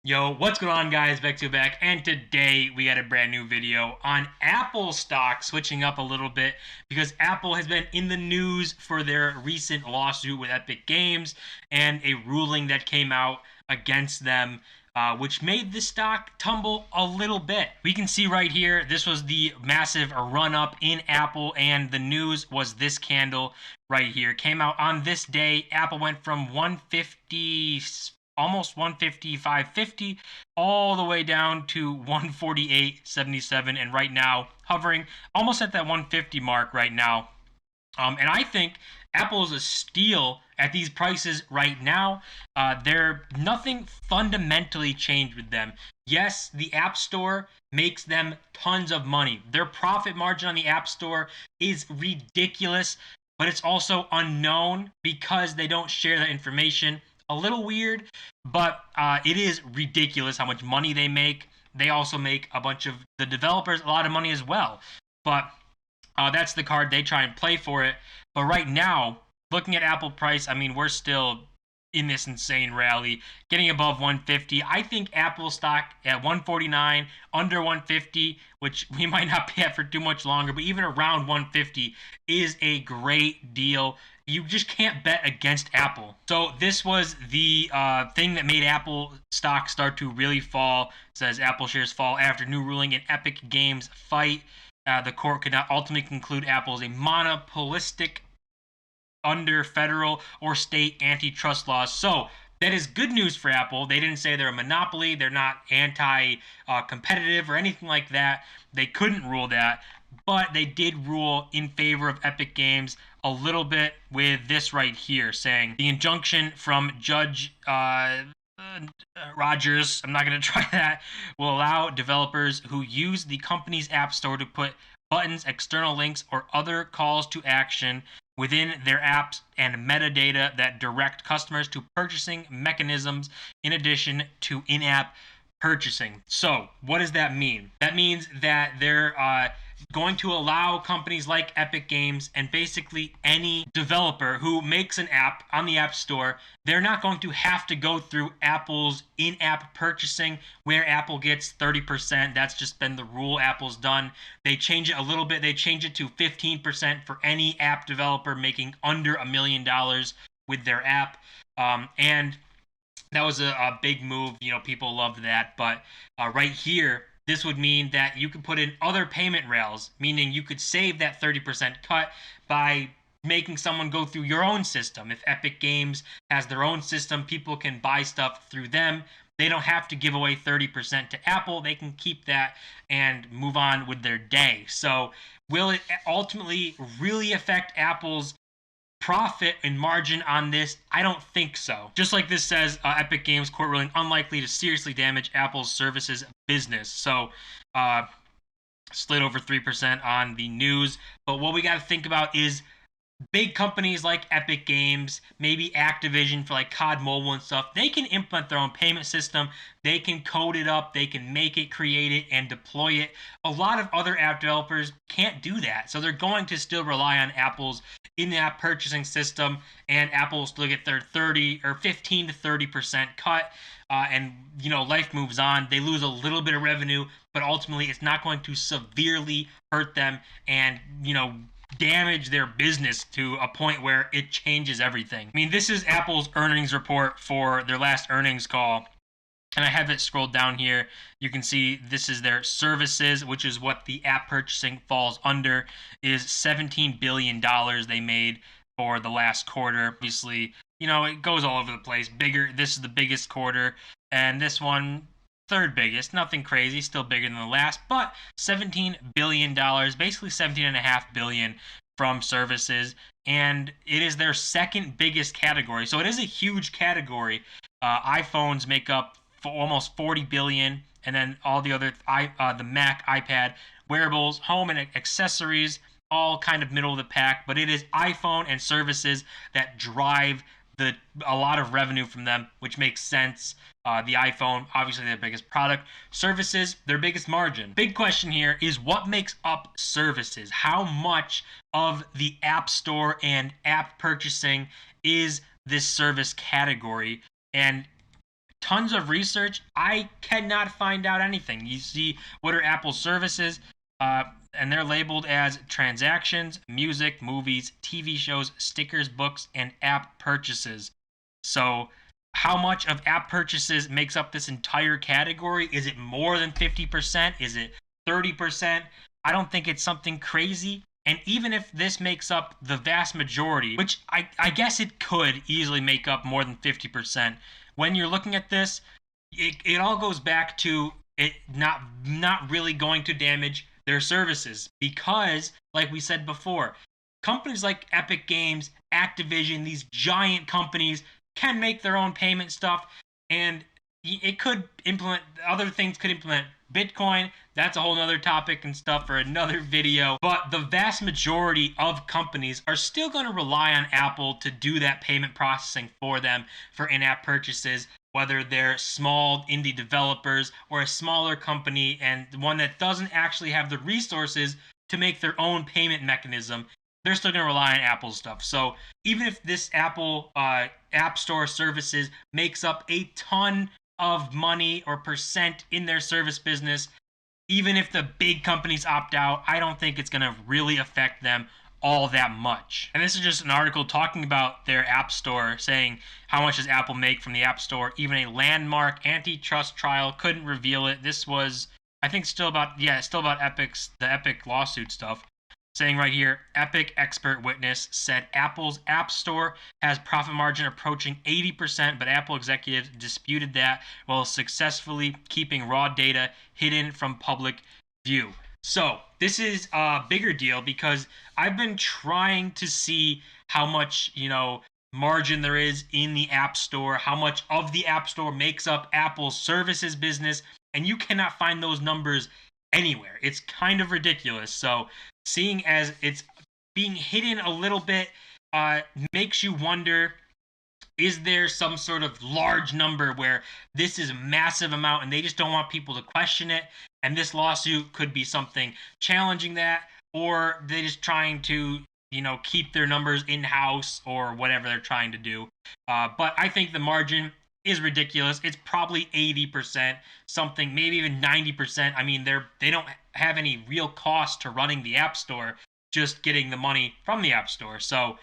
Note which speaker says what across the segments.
Speaker 1: Yo, what's going on, guys? Bexio back, and today we got a brand new video on Apple stock, switching up a little bit because Apple has been in the news for their recent lawsuit with Epic Games and a ruling that came out against them, which made the stock tumble a little bit. We can see right here, this was the massive run up in Apple, and the news was this candle right here. Came out on this day. Apple went from 150 almost 155.50 all the way down to 148.77, and right now hovering almost at that 150 mark right now. And I think Apple is a steal at these prices right now. They're nothing fundamentally changed with them. Yes, the App Store makes them tons of money. Their profit margin on the App Store is ridiculous, but it's also unknown because they don't share that information. A little weird, but it is ridiculous how much money they make. They also make a bunch of the developers a lot of money as well. But that's the card they try and play for it. But right now, looking at Apple price, I mean, we're still in this insane rally, getting above 150. I think Apple stock at 149, under 150, which we might not be at for too much longer, but even around 150 is a great deal. You just can't bet against Apple. So this was the thing that made Apple stock start to really fall. It says Apple shares fall after new ruling in Epic Games fight. The court could not ultimately conclude Apple is a monopolistic under federal or state antitrust laws. So that is good news for Apple. They didn't say they're a monopoly. They're not anti-competitive or anything like that. They couldn't rule that, but they did rule in favor of Epic Games a little bit with this right here, saying the injunction from Judge Rogers, I'm not going to try that, will allow developers who use the company's app store to put buttons, external links, or other calls to action within their apps and metadata that direct customers to purchasing mechanisms in addition to in-app purchasing. So, what does that mean? That means that they're going to allow companies like Epic Games and basically any developer who makes an app on the App Store, they're not going to have to go through Apple's in-app purchasing where Apple gets 30%. That's just been the rule Apple's done. They change it a little bit. They change it to 15% for any app developer making under $1 million with their app. And that was a big move. You know, people loved that. But right here, this would mean that you could put in other payment rails, meaning you could save that 30% cut by making someone go through your own system. If Epic Games has their own system, people can buy stuff through them. They don't have to give away 30% to Apple. They can keep that and move on with their day. So, will it ultimately really affect Apple's profit and margin on this? I don't think so. Just like this says, Epic Games court ruling unlikely to seriously damage Apple's services business. So, slid over 3% on the news. But what we got to think about is big companies like Epic Games, maybe Activision for like COD Mobile and stuff, they can implement their own payment system. They can code it up, they can make it, create it, and deploy it. A lot of other app developers can't do that. So they're going to still rely on Apple's in-app purchasing system, and Apple will still get their 30 or 15 to 30% cut. And you know, life moves on. They lose a little bit of revenue, but ultimately it's not going to severely hurt them and, you know, damage their business to a point where it changes everything. I mean, this is Apple's earnings report for their last earnings call. And I have it scrolled down here. You can see this is their services, which is what the app purchasing falls under, is $17 billion they made for the last quarter. Obviously, you know, it goes all over the place. Bigger, this is the biggest quarter, and this one, third biggest. Nothing crazy, still bigger than the last, but $17 billion, basically $17.5 billion from services, and it is their second biggest category. So it is a huge category. iPhones make up for almost 40 billion, and then all the other the Mac, iPad, wearables, home and accessories, all kind of middle of the pack. But it is iPhone and services that drive a lot of revenue from them, which makes sense. The iPhone, obviously their biggest product. Services, their biggest margin. Big question here is what makes up services? How much of the App Store and app purchasing is this service category? And tons of research, I cannot find out anything. You see, what are Apple's services? And they're labeled as transactions, music, movies, TV shows, stickers, books, and app purchases. So, how much of app purchases makes up this entire category? Is it more than 50%? Is it 30%? I don't think it's something crazy. And even if this makes up the vast majority, which I guess it could easily make up more than 50%, when you're looking at this, it all goes back to it not really going to damage their services because, like we said before, companies like Epic Games, Activision, these giant companies can make their own payment stuff, and it could implement other things. Could implement Bitcoin. That's a whole nother topic and stuff for another video. But the vast majority of companies are still going to rely on Apple to do that payment processing for them for in-app purchases, whether they're small indie developers or a smaller company and one that doesn't actually have the resources to make their own payment mechanism. They're still going to rely on Apple stuff. So even if this Apple App Store services makes up a ton of money or percent in their service business, even if the big companies opt out, I don't think it's going to really affect them all that much. And this is just an article talking about their App Store, saying how much does Apple make from the App Store. Even a landmark antitrust trial couldn't reveal it. This was, I think, still about the Epic lawsuit stuff. Saying right here, Epic expert witness said Apple's App Store has profit margin approaching 80%, but Apple executives disputed that while successfully keeping raw data hidden from public view. So this is a bigger deal because I've been trying to see how much, margin there is in the App Store, how much of the App Store makes up Apple's services business, and you cannot find those numbers anywhere. It's kind of ridiculous. So seeing as it's being hidden a little bit makes you wonder, is there some sort of large number where this is a massive amount and they just don't want people to question it, and this lawsuit could be something challenging that, or they're just trying to keep their numbers in-house or whatever they're trying to do. But I think the margin is ridiculous. It's probably 80%, something, maybe even 90%. I mean, they don't have any real cost to running the App Store, just getting the money from the App Store. So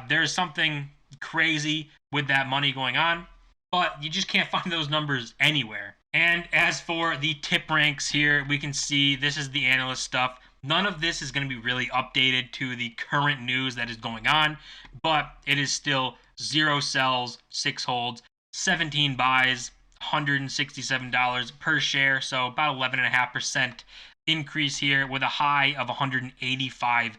Speaker 1: there's something crazy with that money going on, but you just can't find those numbers anywhere. And as for the tip ranks here, we can see this is the analyst stuff. None of this is going to be really updated to the current news that is going on, but it is still 0 sells, 6 holds, 17 buys, $167 per share, so about 11.5% increase here with a high of $185.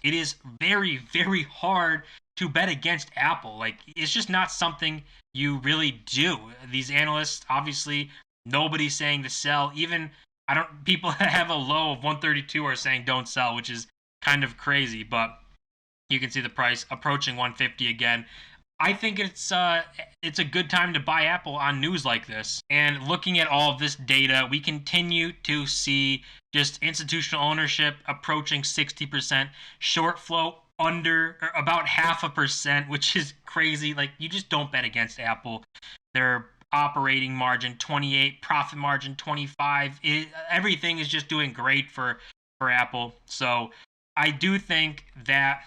Speaker 1: It is very, very hard to bet against Apple. Like, it's just not something you really do. These analysts, obviously, nobody's saying to sell. Even people that have a low of 132 are saying don't sell, which is kind of crazy, but you can see the price approaching 150 again. I think it's a good time to buy Apple on news like this. And looking at all of this data, we continue to see just institutional ownership approaching 60%, short flow under or about 0.5%, which is crazy. Like, you just don't bet against Apple. Their operating margin 28, profit margin 25. Everything is just doing great for Apple. So I do think that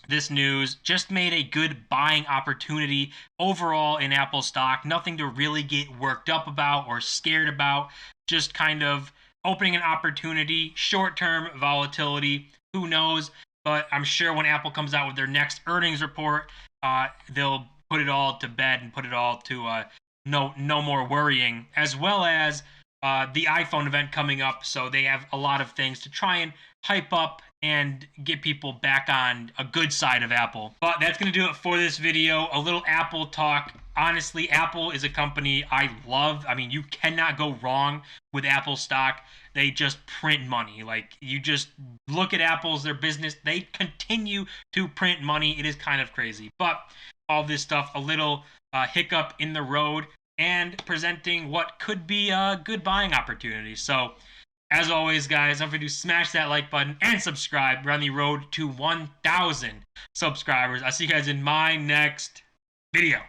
Speaker 1: this news just made a good buying opportunity overall in Apple stock. Nothing to really get worked up about or scared about. Just kind of opening an opportunity, short-term volatility. Who knows? But I'm sure when Apple comes out with their next earnings report, they'll put it all to bed and put it all to no more worrying, as well as the iPhone event coming up. So they have a lot of things to try and hype up and get people back on a good side of Apple. But that's going to do it for this video. A little Apple talk. Honestly, Apple is a company I love. I mean, you cannot go wrong with Apple stock. They just print money. Like, you just look at Apple's, their business, they continue to print money. It is kind of crazy. But all this stuff, a little hiccup in the road, and presenting what could be a good buying opportunity. So, as always, guys, don't forget to smash that like button and subscribe. We're on the road to 1,000 subscribers. I'll see you guys in my next video.